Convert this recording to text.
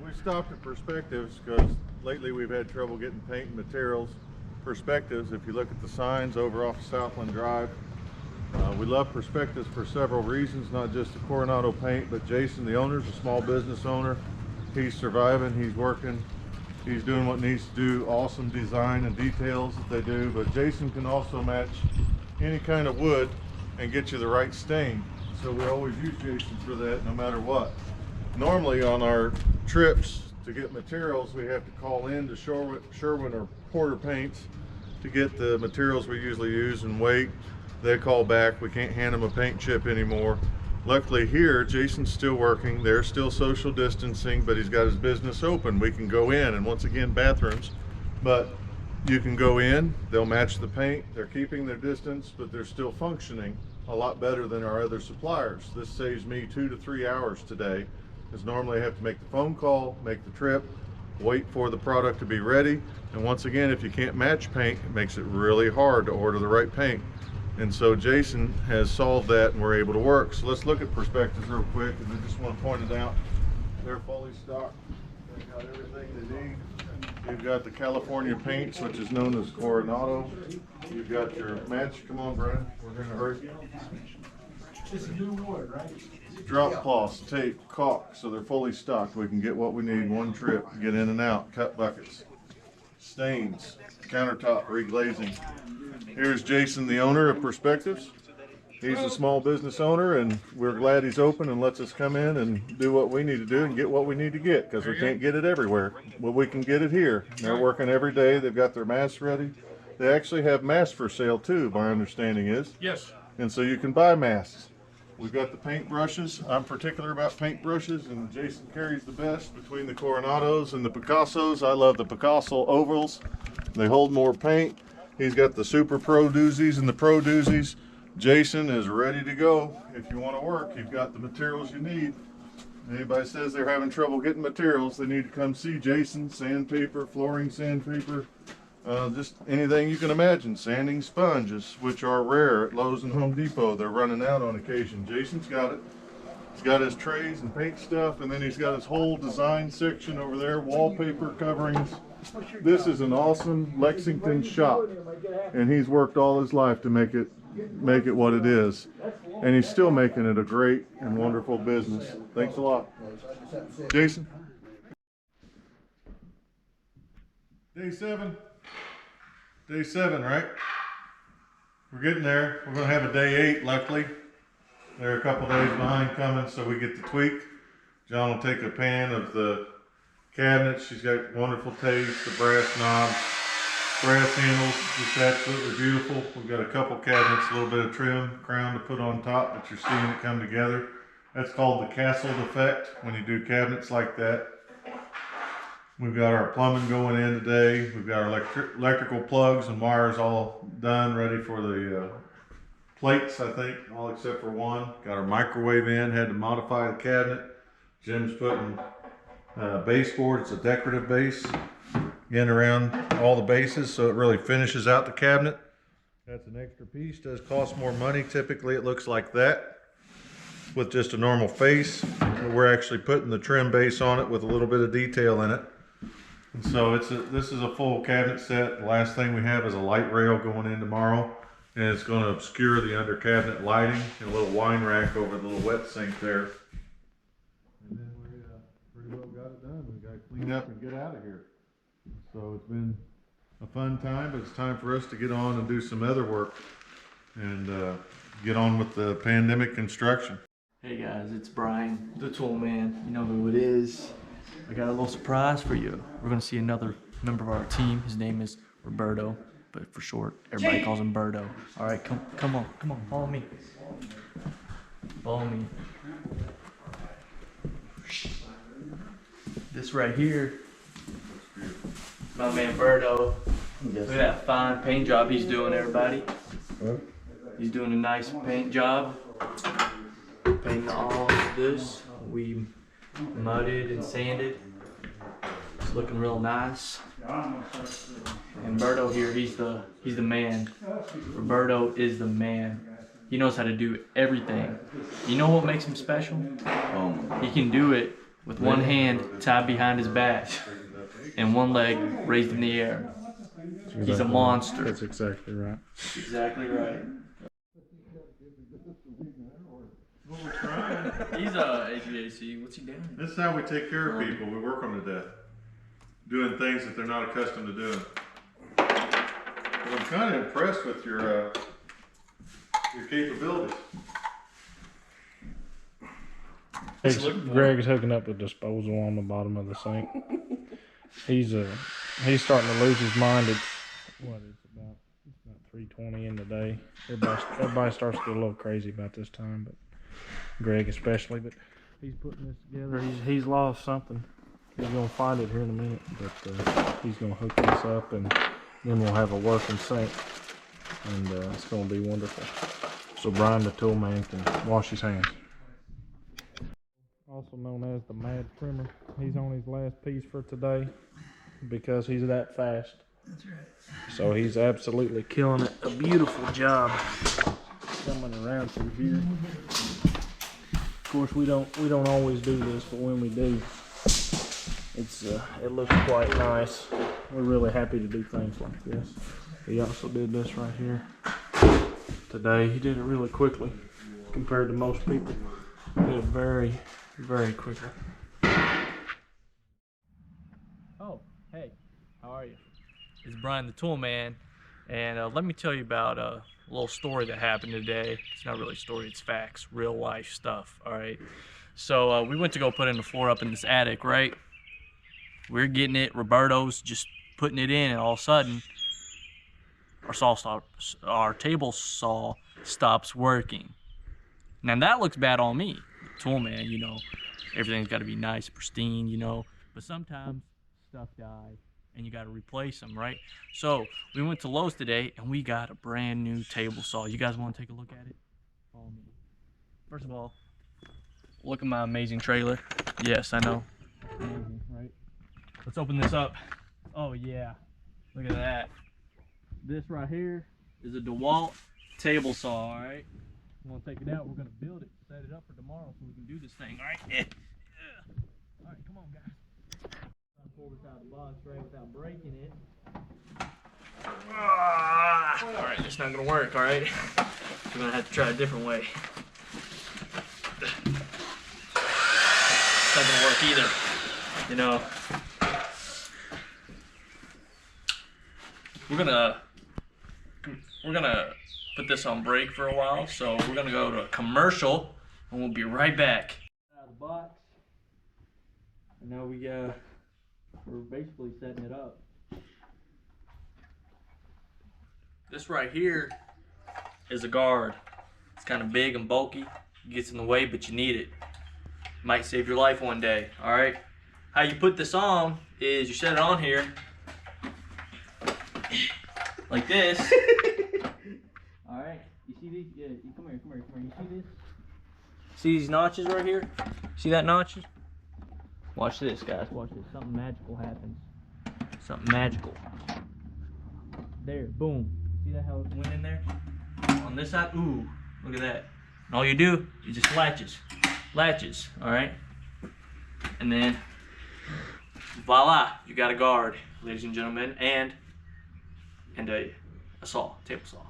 We stopped at Perspectives because lately we've had trouble getting paint and materials. Perspectives, if you look at the signs over off Southland Drive, we love Perspectives for several reasons, not just the Coronado paint, but Jason, the owner, is a small business owner. He's surviving, he's working, he's doing what needs to do, awesome design and details that they do, but Jason can also match any kind of wood and get you the right stain. So we always use Jason for that no matter what. Normally on our trips to get materials, we have to call in to Sherwin or Porter Paints to get the materials we usually use and wait. They call back, we can't hand them a paint chip anymore. Luckily here, Jason's still working, they're still social distancing, but he's got his business open. We can go in, and once again, bathrooms, but you can go in, they'll match the paint, they're keeping their distance, but they're still functioning a lot better than our other suppliers. This saves me 2 to 3 hours today, because normally I have to make the phone call, make the trip, wait for the product to be ready, and once again, if you can't match paint, it makes it really hard to order the right paint. And so Jason has solved that and we're able to work. So let's look at Perspectives real quick, and I just want to point it out. They're fully stocked. They've got everything they need. You've got the California paints, which is known as Coronado. You've got your match. Come on, Brian. We're in a hurry. It's a new wood, right? Drop cloths, tape, caulk, so they're fully stocked. We can get what we need one trip, get in and out, cut buckets, stains, countertop reglazing. Here's Jason, the owner of Perspectives. He's a small business owner, and we're glad he's open and lets us come in and do what we need to do and get what we need to get, because we can't get it everywhere. Well, we can get it here. They're working every day. They've got their masks ready. They actually have masks for sale too, my understanding is. Yes. And so you can buy masks. We've got the paint brushes. I'm particular about paint brushes, and Jason carries the best between the Coronados and the Picassos. I love the Picasso ovals. They hold more paint. He's got the Super Pro doozies and the Pro doozies. Jason is ready to go. If you want to work, you've got the materials you need. Anybody says they're having trouble getting materials, they need to come see Jason. Sandpaper, flooring sandpaper, just anything you can imagine. Sanding sponges, which are rare at Lowe's and Home Depot. They're running out on occasion. Jason's got it. He's got his trays and paint stuff, and then he's got his whole design section over there, wallpaper coverings. This is an awesome Lexington shop, and he's worked all his life to make it what it is, and he's still making it a great and wonderful business. Thanks a lot, Jason. Day seven, right? We're getting there. We're gonna have a day 8, luckily. They're a couple days behind coming, so we get to tweak. John will take a pan of the cabinets. She's got wonderful taste, the brass knobs, brass handles, just absolutely beautiful. We've got a couple cabinets, a little bit of trim, crown to put on top, but you're seeing it come together. That's called the castle effect when you do cabinets like that. We've got our plumbing going in today. We've got our electrical plugs and wires all done, ready for the plates, I think, all except for one. Got our microwave in, had to modify the cabinet. Jim's putting baseboard. It's a decorative base in around all the bases, so it really finishes out the cabinet. That's an extra piece. Does cost more money. Typically it looks like that with just a normal face. We're actually putting the trim base on it with a little bit of detail in it. And so this is a full cabinet set. The last thing we have is a light rail going in tomorrow, and it's going to obscure the under cabinet lighting, and a little wine rack over the little wet sink there. And then we pretty well got it done. We got to clean up and get out of here. So it's been a fun time, but it's time for us to get on and do some other work and get on with the pandemic construction. Hey guys, it's Brian, the Tool Man. You know who it is. I got a little surprise for you. We're gonna see another member of our team. His name is Roberto, but for short, everybody calls him Berto. All right, come on, follow me. Follow me. This right here, my man Berto. Look at that fine paint job he's doing, everybody. He's doing a nice paint job. Painting all of this. We mudded and sanded. It's looking real nice. And Berto here, he's the man. Roberto is the man. He knows how to do everything. You know what makes him special? He can do it with one hand tied behind his back and one leg raised in the air. He's a monster. That's exactly right. Exactly right. He's a HVAC. What's he doing? This is how we take care of people. We work them to death. Doing things that they're not accustomed to doing. But I'm kind of impressed with your capabilities. Greg's hooking up the disposal on the bottom of the sink. He's starting to lose his mind. It's about 3:20 in the day. Everybody starts to get a little crazy about this time, but Greg especially. But he's putting this together. He's lost something. He's gonna find it here in a minute, but he's gonna hook this up, and then we'll have a working sink, and it's gonna be wonderful. So Brian the tool man can wash his hands. Also known as the Mad Trimmer. He's on his last piece for today because he's that fast. That's right. So he's absolutely killing it. A beautiful job coming around through here. Of course, we don't always do this, but when we do, it looks quite nice. We're really happy to do things like this. He also did this right here today. He did it really quickly compared to most people. He did it very, very quickly. Oh, hey, how are you? It's Brian the Tool Man, and let me tell you about a little story that happened today. It's not really a story, it's facts, real life stuff, all right? So we went to go put in the floor up in this attic, right? We're getting it, Roberto's just putting it in, and all of a sudden, our table saw stops working. Now that looks bad on me, tool man, you know, everything's got to be nice, pristine, you know, but sometimes stuff dies and you got to replace them, right? So we went to Lowe's today and we got a brand new table saw. You guys want to take a look at it? Follow me. First of all, look at my amazing trailer. Yes, I know. Amazing, right? Let's open this up. Oh yeah, look at that. This right here is a DeWalt table saw, all right? I'm gonna take it out, we're gonna build it, set it up for tomorrow so we can do this thing, all right? All right, come on, guys. Try to pull this out of the box, right, without breaking it. All right, it's not gonna work, all right? We're gonna have to try a different way. It's not gonna work either, you know. We're gonna put this on break for a while, so we're gonna go to a commercial and we'll be right back. Out of the box. And now we're basically setting it up. This right here is a guard. It's kind of big and bulky. It gets in the way, but you need it. Might save your life one day, all right? How you put this on is you set it on here like this. All right, you see these? Yeah, come here. You see this? See these notches right here? See that notches? Watch this, guys. Watch this. Something magical happens. Something magical. There, boom. See that how it went in there? On this side, ooh, look at that. And all you do is just latches, all right? And then, voila, you got a guard, ladies and gentlemen, and a saw, table saw.